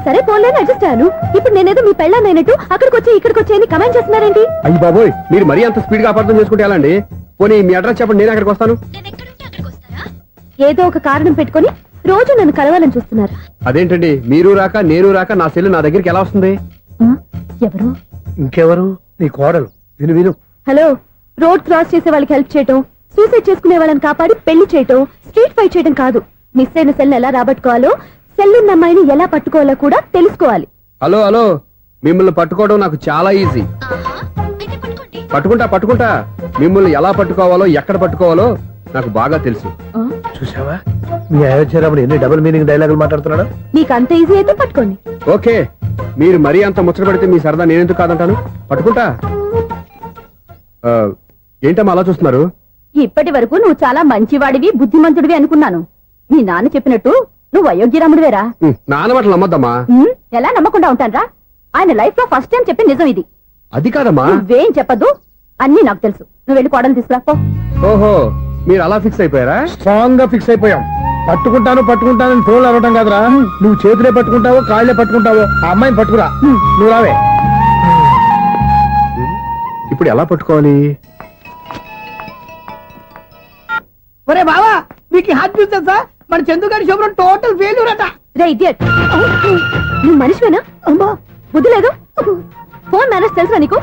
సరే పోన్లేని అడ్జస్ట్ అయ్యాను. ఇప్పుడు నేనేదో మీ పెళ్ళాన్ని అయినట్టు అక్కడికి వచ్చి ఇక్కడికి వచ్చి అని కమెంట్ చేస్తున్నారేంటి? అయ్యి బాబోయ్, మీరు మరీ అంత స్పీడ్ గా అపార్థం చేసుకుంటే ఎలా అండి? పోనీ మీ అడ్రస్ చెప్పండి, నేను అక్కడికి వస్తాను. ఏదో ఒక కారణం పెట్టుకొని రోజు నన్ను కలవాలని చూస్తున్నారు. అదేంటండి, మీరు రాక నేను రాక నా సెల్ నా దగ్గరికి ఎలా వస్తుంది? ఎవరు? ఇంకెవరు? నీ కోడలు. విను విను. హలో, రోడ్ క్రాస్ చేసే వాళ్ళకి హెల్ప్ చేయటం, సూసైడ్ చేసుకునే వాళ్ళని కాపాడి పెళ్లి చేయటం, స్ట్రీట్ ఫైట్ చేయడం కాదు. మిస్ అయిన సెల్ ఎలా రాబట్టుకోవాలో, సెల్ ఉన్న అమ్మాయిని ఎలా పట్టుకోవాలో కూడా తెలుసుకోవాలి. హలో హలో, మిమ్మల్ని పట్టుకోవడం నాకు చాలా ఈజీ. పట్టుకుంటా. మిమ్మల్ని ఎలా పట్టుకోవాలో, ఎక్కడ పట్టుకోవాలో నాకు బాగా తెలుసు. చూసావా మీ అయోధ్య రాముడు ఎన్ని డబుల్ మీనింగ్ డైలాగులు మాట్లాడుతున్నాడు? మీకు అంత ఈజీ అయితే పట్టుకోండి. ఓకే, మీరు మరీ అంత ముచ్చట పెడితే మీ సరదా నేనెందుకు కాదంటాను. పట్టుకుంటా. ఏంటమ్మా అలా చూస్తున్నారు? ఇప్పటి వరకు నువ్వు చాలా మంచివాడివి, బుద్ధిమంతుడివి అనుకున్నాను. మీ నాన్న చెప్పినట్టు నువ్వు అయోగ్యరాముడివేరా? నాన్న మాటలు నమ్మద్దమ్మా. ఎలా నమ్మకుండా ఉంటానరా? ఆయన లైఫ్ లో ఫస్ట్ టైం చెప్పిన నిజం ఇది. అది కాదమ్మా. నువ్వేం చెప్పదు, అన్ని నాకు తెలుసు. నువ్వు వెళ్ళి కోడలు తీసుకురా పో. ఓహో, మీరు అలా ఫిక్స్ అయిపోయారా? స్ట్రాంగ్ గా ఫిక్స్ అయిపోయాం. పట్టుకుంటాను ఫోన్లు అడగటం కాదురా. నువ్వు చేతులే పట్టుకుంటావో కాళ్ళే పట్టుకుంటావో ఆ అమ్మాయిని పట్టుకురా. నువ్వు రావే. ఇప్పుడు ఎలా పట్టుకోవాలి? ఒరే బావా, మీకు హాట్ న్యూస్ తెలుసా? మన చందుగారి శుభ్రం టోటల్ ఫెయిల్యూర్ అట. రే ఇడియట్, నువ్వు మనిషివేనా? అమ్మా, బుద్ధి లేదు. ఫోన్ మేనేజ్ తెలుసా నీకు?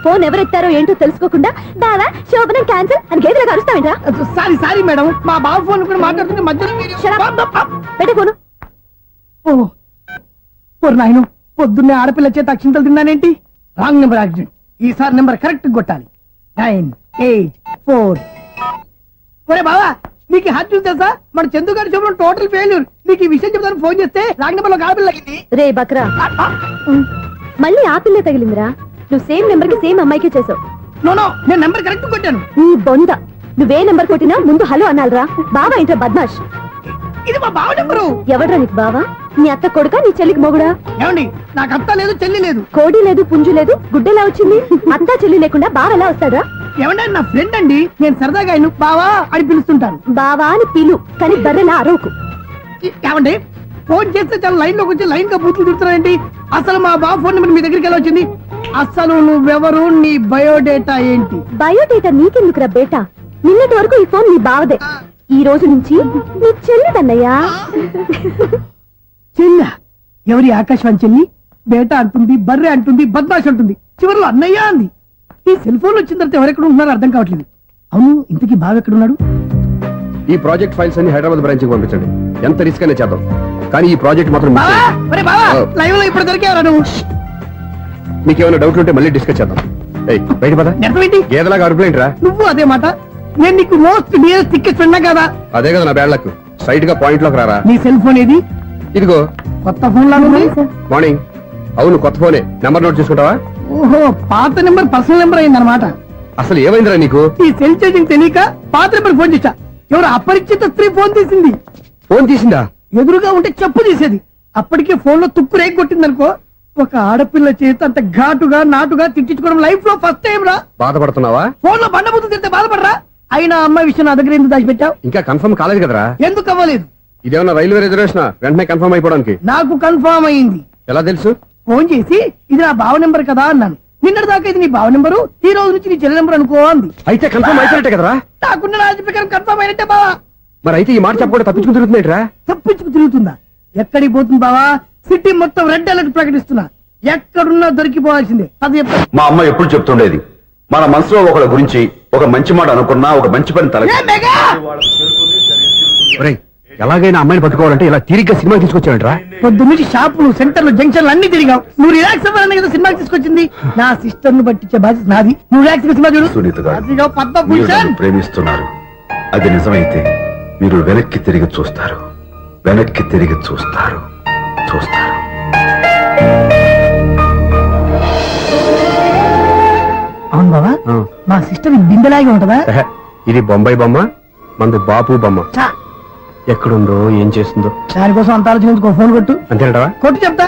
ఫోన్ ఎవరెత్తారో ఏంటో తెలుసుకోకుండా బావా శోభనం క్యాన్సిల్ అని గేదెలకు అరుస్తావేంట్రా? సారీ మేడం, మా బావ ఫోన్ కూడా మాట్లాడుతుంటే మధ్యలో పెట్టే ఫోను. నాయను, పొద్దున్నే ఆడపిల్ల చేత అక్షింతలు తిన్నానేంటి? Wrong number accident. ఈసారి నెంబర్ కరెక్ట్ కొట్టాలి. 984. ఒరే బావా, మీకు హాట్ న్యూస్ తెలుసా? మన చందు గారి శుభ్రం టోటల్ ఫెయిల్యూర్. మీకు ఈ విషయం చెప్తాను ఫోన్ చేస్తే రాంగ్ నెంబర్ లో ఆడపిల్ల తగ్గింది. రే బక్రా, మళ్ళీ ఆ పిల్లే తగిలిందిరా. నువ్వు సేమ్ నెంబర్ కి సేమ్ అమ్మాయికే చేసావు. నో, నేను నెంబర్ కరెక్ట్ కొట్టాను. నీ బొంద, నువ్వే నెంబర్ కొట్టినా ముందు హలో అనాలిరా. బావా ఏంట్రా బద్మాష్? ఇది మా బావ నెంబరు. ఎవడ్రా నీకు బావా? నీ అత్త కొడుకా, నీ చెల్లికి మొగుడా? ఏమండి, నాకు అత్త లేదు, చెల్లి లేదు. కోడి లేదు, పుంజు లేదు, గుడ్డెలా వచ్చింది? అత్త చెల్లి లేకుండా బావ ఎలా వస్తాడా? ఏమంటే నా ఫ్రెండ్ అండి, నేను సరదాగా ఆయన బావా అని పిలుస్తుంటాను. బావా అని పిలు, కానీ బర్రెలా అరవకు. ఏమండి, ఫోన్ చేస్తే చాలా లైన్ లోకి వచ్చి లైన్ గా బూతులు తిడుతున్నారేంటి? అసలు మా బావ ఫోన్ నెంబర్ మీ దగ్గరికి ఎలా వచ్చింది? అసలు నువ్వెవరు, నీ బయోడేటా ఏంటి? బయోడేటా నీకెందుకురా బేటా? నిన్నటి వరకు ఈ ఫోన్ నీ బావదే, ఈ రోజు నుంచి నీ చెల్లిదన్నయ్యా. చెల్ల ఎవరి? ఆకాశవాణి చెల్లి. బేటా అంటుంది, బర్రె అంటుంది, బద్మాష్ అంటుంది, చివరిలో అన్నయ్య అంది. ఈ సెల్ ఫోన్ వచ్చిన తర్వాత ఎవరెక్కడ ఉంటున్నారో అర్థం కావట్లేదు. అవును, ఇంతకీ బావ ఎక్కడున్నాడు? ఈ ప్రాజెక్ట్ ఫైల్స్ అన్ని హైదరాబాద్ బ్రాంచ్ కి పంపించండి. ఎంత రిస్క్ అయినా చేద్దాం, కానీ ఈ ప్రాజెక్ట్ మాత్రం miss చేయొద్దు. లైవ్ లో ఇప్పుడు దొరికేవరా నువ్వు? మీకు ఏమైనా డౌట్ ఉంటే మళ్ళీ డిస్కస్ చేద్దాం. బయట పద. నిజమేంటి? గేదలాగా అరుపులేంటి రా? నువ్వు అదే మాట. నేను నీకు మోస్ట్ డియరెస్ట్ టికెట్ ఫ్రెండ్ కదా. అదే కదా నా బ్యాడ్ లక్. స్ట్రైట్ గా పాయింట్ లోకి రారా. నీ సెల్ ఫోన్ ఏది? ఇదిగో కొత్త ఫోన్ లాగా ఉంది. మార్నింగ్. అవును, కొత్త ఫోనే. నెంబర్ నోట్ చేసుకుంటావా? ఓహో, పాత నెంబర్ పర్సనల్ నెంబర్ అయిందన్నమాట. అసలు ఏమైందిరా నీకు? ఈ సెల్ ఛార్జింగ్ తెలియక పాత నెంబర్ ఫోన్ చేశా. ఎవరు అపరిచిత స్త్రీ ఫోన్ తీసింది. ఫోన్ తీసిందా? ఎదురుగా ఉంటే చెప్పు తీసేది. అప్పటికే ఫోన్ లో తుక్కు రేగి కొట్టిందనుకో. ఒక ఆడపిల్ల చేత అంత ఘాటుగా నాటుగా తిట్టించుకోవడం లైఫ్ లో ఫస్ట్ టైం రా. బాధపడుతున్నావా? ఫోన్ లో బండబుద్ధి తింటే బాధపడరా? అయినా అమ్మాయి విషయం నా దగ్గర ఎందుకు దాచిపెట్టావు? ఇంకా కన్ఫర్మ్ కాలేదు కదరా. ఎందుకు అవ్వలేదు? ఇదేమన్నా రైల్వే రిజర్వేషన్? వెంటనే కన్ఫర్మ్ అయిపోవడానికి. నాకు కన్ఫర్మ్ అయింది. ఎలా తెలుసు? ఫోన్ చేసి ఇది నా బావ నెంబర్ కదా అన్నాను. నిన్నటి దాకా ఇది నీ బావ నెంబరు, ఈ రోజు నుంచి నీ చెల్లి నెంబర్ అనుకో అంది. అయితే కన్ఫర్మ్ అయిపోయినట్టే కదరా? నాకున్న రాజు ప్రకారం కన్ఫర్మ్ అయినట్టే బావా. మరి అయితే ఈ మాట చెప్పకుండా తప్పించుకుని తిరుగుతున్నట్రా? తప్పించుకు తిరుగుతుందా? ఎక్కడికి పోతుంది బావా? సిటీ మొత్తం రెడ్ అలర్ట్ ప్రకటిస్తున్నా. ఎక్కడున్నా దొరికిపోవాల్సిందే. అది మా అమ్మ ఎప్పుడు చెప్తుండేది, మన మనసులో ఒకళ్ళ గురించి ఒక మంచి మాట అనుకున్నా, ఒక మంచి పని తల ఎలాగైనా అమ్మాయిని పట్టుకోవాలంటే ఇలా తిరిగ్గా సినిమా తీసుకొచ్చాడంట్రా. పొద్దు నుంచి షాపులు సెంటర్లు జంక్షన్లు అన్ని తిరిగావు. నువ్వు రిలాక్స్ అవ్వాలని కదా సినిమాకి తీసుకొచ్చింది. నా సిస్టర్ ను పట్టించే బాధ్యత నాది. నువ్వు రిలాక్స్ సినిమా చూడు. సునీత గారు, అదిగో పద్మ మీరు భూషణ్. నన్ను ప్రేమిస్తున్నారు. అది నిజమైతే మీరు వెనక్కి తిరిగి చూస్తారు. వెనక్కి తిరిగి చూస్తారు. చూస్తారు. అవును బాబా, ఆ. మా సిస్టర్ బిందెలాగే ఉంటదా? ఎహె, ఇది బొంబాయి బొమ్మ, మంది బాపు బొమ్మ. చా, ఎక్కడుందో ఏం చేస్తుందో దానికోసం అంత ఆలోచించుకో. ఫోన్ కొట్టు. అంతేనటవా? కొట్టు చెప్తా.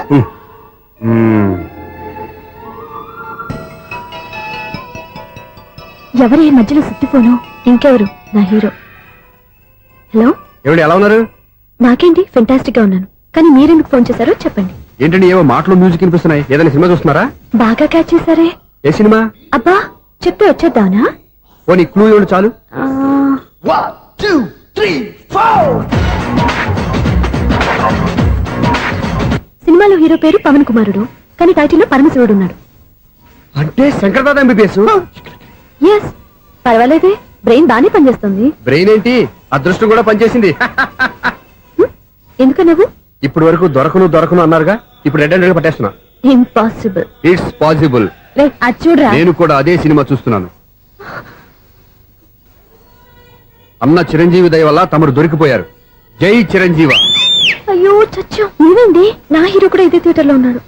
ఎవరు ఈ మధ్యలో సుత్తిపోను? ఇంకెవరు? నా హీరో. హలో, ఏమిటి ఎలా ఉన్నారు? నాకేంటి ఫెంటాస్టిక్ గా ఉన్నాను, కానీ మీరెందుకు ఫోన్ చేశారో చెప్పండి. ఏంటండి ఏవో మాటలు మ్యూజిక్ వినిపిస్తున్నాయి. ఏదైనా సినిమా చూస్తున్నారా? బాగా క్యాచ్ చేశారే. ఏ సినిమా? అబ్బా, చెప్తే వచ్చేద్దానా? ఓ నీ క్లూ ఇవ్వండి చాలు. ఆ, 1 2 3 4. సినిమాలో హీరో పేరు పవన్ కుమారుడు, కానీ టైటిల్లో పరమశివుడు ఉన్నాడు. అంటే Shankar Dada MBBS. Yes, పర్వాలేదే, brain బానే పనిచేస్తుంది. బ్రెయిన్ ఏంటి, అదృష్టం కూడా పనిచేసింది. ఎందుకు నువ్వు? ఇప్పటి వరకు దొరకను అన్నారుగా, ఇప్పుడు రెడ్ అండ్ పట్టేస్తున్నా. ఇంపాసిబుల్. It's possible. రే, అది చూడరా. నేను కూడా అదే సినిమా చూస్తున్నాను. అన్న చిరంజీవి దయ వల్ల తమరు దొరికిపోయారు. జై చిరంజీవ. అయ్యో చచ్చు, నేనండి, నా హీరో కూడా ఇదే థియేటర్ లో ఉన్నాడు.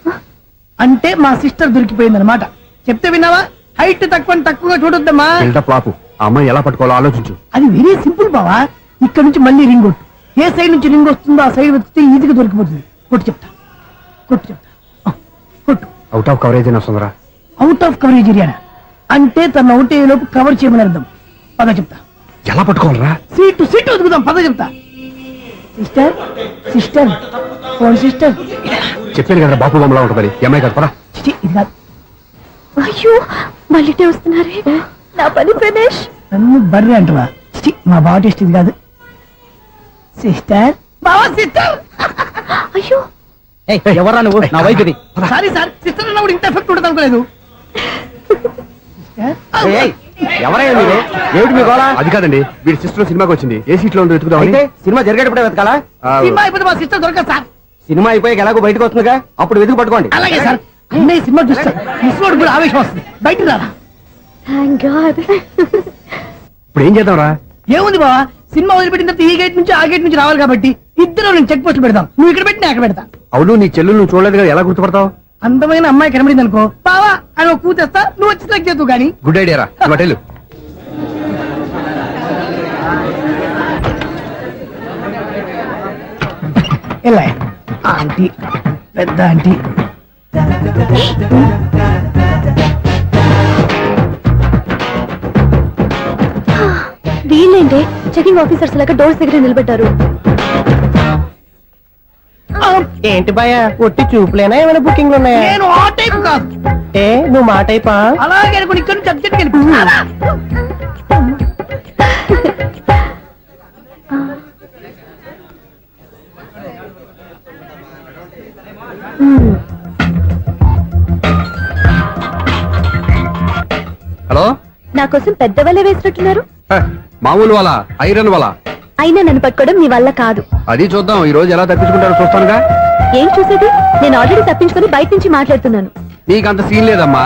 అంటే మా సిస్టర్ దొరికిపోయింది అనమాట. చెప్తే విన్నావా? హైట్ తక్కువగా చూడొద్దమ్మా. బిల్డప్ లాపు. ఆ అమ్మాయి ఎలా పట్టుకోవాలో ఆలోచించు. అది వెరీ సింపుల్ బావా. ఇక్కడ నుంచి మళ్ళీ రింగ్ కొట్టు. ఏ సైడ్ నుంచి రింగ్ వస్తుందో ఆ సైడ్ వస్తే ఈజీగా దొరికిపోతుంది. కొట్టు చెప్తా. ఆ, కొట్టు. అవుట్ ఆఫ్ కవరేజ్ అయినా వస్తుందిరా. అవుట్ ఆఫ్ కవరేజ్ ఏరియా అంటే తన అవుట్ అయ్యే లోపు కవర్ చేయమని అర్థం. పద చెప్తా. ఎలా పట్టుకోవాలరా? సీటు వదుకుదాం. పద చెప్తా. Sister phone sister. చెప్పాను కదా బాపు బొమ్మలా ఉంటుందని. ఈ అమ్మాయి కదా పరా. చిచి, ఇది కాదు. అయ్యో, మళ్ళీ వస్తున్నారే. నా పని ఫినిష్. నన్ను బర్రె అంటవా? చిచి, మా బావ టేస్ట్ ఇది కాదు. సిస్టర్, బావా సిస్టర్. అయ్యో, ఎవరా నువ్వు? నా వైపు ఇది. సారీ సార్, సిస్టర్ అన్నప్పుడు ఇంత ఎఫెక్ట్ ఉంటుంది అనుకోలేదు. ఎవరైనా మీరు? ఏమిటి మీ గోళ? అది కాదండి, వీడి సిస్టర్ సినిమాకి వచ్చింది. ఏ సీట్ లో ఉందో వెతుకుదామని. అయితే సినిమా జరిగేటప్పుడే వెతకాలా? ఆ, సినిమా అయిపోతే మా సిస్టర్ దొరకదు సార్. సినిమా అయిపోయాక ఎలాగో బయటకు వస్తుందిగా, అప్పుడు వెతుకు పట్టుకోండి. అలాగే సార్. అన్నయ్య సినిమా చూస్తారు. మిస్వాడు కూడా ఆవేశం వస్తుంది. బయట రారా. Thank God. ఇప్పుడు ఏం చేద్దాంరా? ఏముంది బావా, సినిమా వదిలిపెట్టిన తర్వాత ఈ గేట్ నుంచి ఆ గేట్ నుంచి రావాలి కాబట్టి ఇద్దరు నేను చెక్ పోస్ట్ పెడతాం. నువ్వు ఇక్కడ పెట్టి నేను అక్కడ పెడతా. అవును, నీ చెల్లెలు నువ్వు చూడలేదు కదా, ఎలా గుర్తుపడతావు? అందమైన అమ్మాయి కనబడింది అనుకో, బావా అని ఒక కూతేస్తా, నువ్వు వచ్చి సెలెక్ట్ చేద్దు కానీ. గుడ్ ఐడియా రా. హోటల్ ఎలా ఆంటీ, పెద్ద ఆంటీ. వీళ్ళేంటి చెకింగ్ ఆఫీసర్స్ లాగా డోర్స్ దగ్గర నిలబెట్టారు. ఏంటి భయ, ఒట్టి చూపులేనా ఏమైనా బుకింగ్ ఉన్నాయా? నేను ఆ టైప్ కాదు. ఏ నువ్వు మాట అయిపా? అలాగే అనుకుని ఇక్కడ నుంచి అర్జెంట్కి వెళ్ళిపో. హలో. నా కోసం పెద్ద వల వేసినట్టున్నారు. హ, మామూలు వాళ్ళ ఐరన్ వాళ్ళ. అయినా నన్ను పట్టుకోవడం మీ వల్ల కాదు. అది చూద్దాం, ఈ రోజు ఎలా తప్పించుకుంటారో చూస్తానుగా. ఏం చూసేది? నేను ఆల్రెడీ తప్పించుకొని బయట నుంచి మాట్లాడుతున్నాను. నీకు అంత సీన్ లేదమ్మా.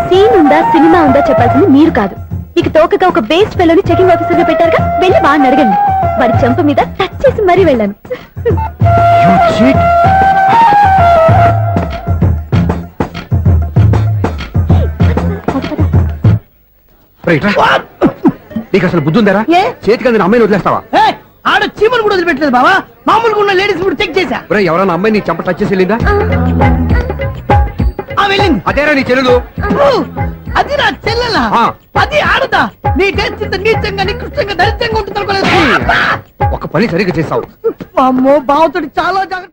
సీన్ ఉందా సినిమా ఉందా చెప్పాల్సింది మీరు కాదు. మీకు తోకగా ఒక బేస్ట్ ఫెలోని చెకింగ్ ఆఫీసర్ గా పెట్టారుగా, వెళ్ళి వాడిని అడగండి. వాడి చెంప మీద టచ్ చేసి మరీ వెళ్ళాను. You cheat. రైట్ రా. నీకు అసలు బుద్ధి ఉందారా? ఏ? చేతికి అందిన అమ్మాయిని వదిలేస్తావా? ఏయ్, ఆడ చీమలు కూడా వదిలిపెట్టలేదు బావా. మామూలుగా ఉన్న లేడీస్ కూడా చెక్ చేశా. ఒరే, ఎవరైనా అమ్మాయి నీ చెంప టచ్ చేసి వెళ్ళిందా? ఆ వెళ్ళింది. అదేరా నీ చెల్లెలు. ఓ, అది నా చెల్లెలా? ఆ. అది ఆడదా? నీ టేస్ట్ ఇంత నీచంగా నికృష్టంగా దరిద్రంగా ఉంటుంది అనుకోలేదు. ఒక పని సరిగ్గా చేస్తావు. అమ్మో, బావతోటి చాలా జాగ్రత్త.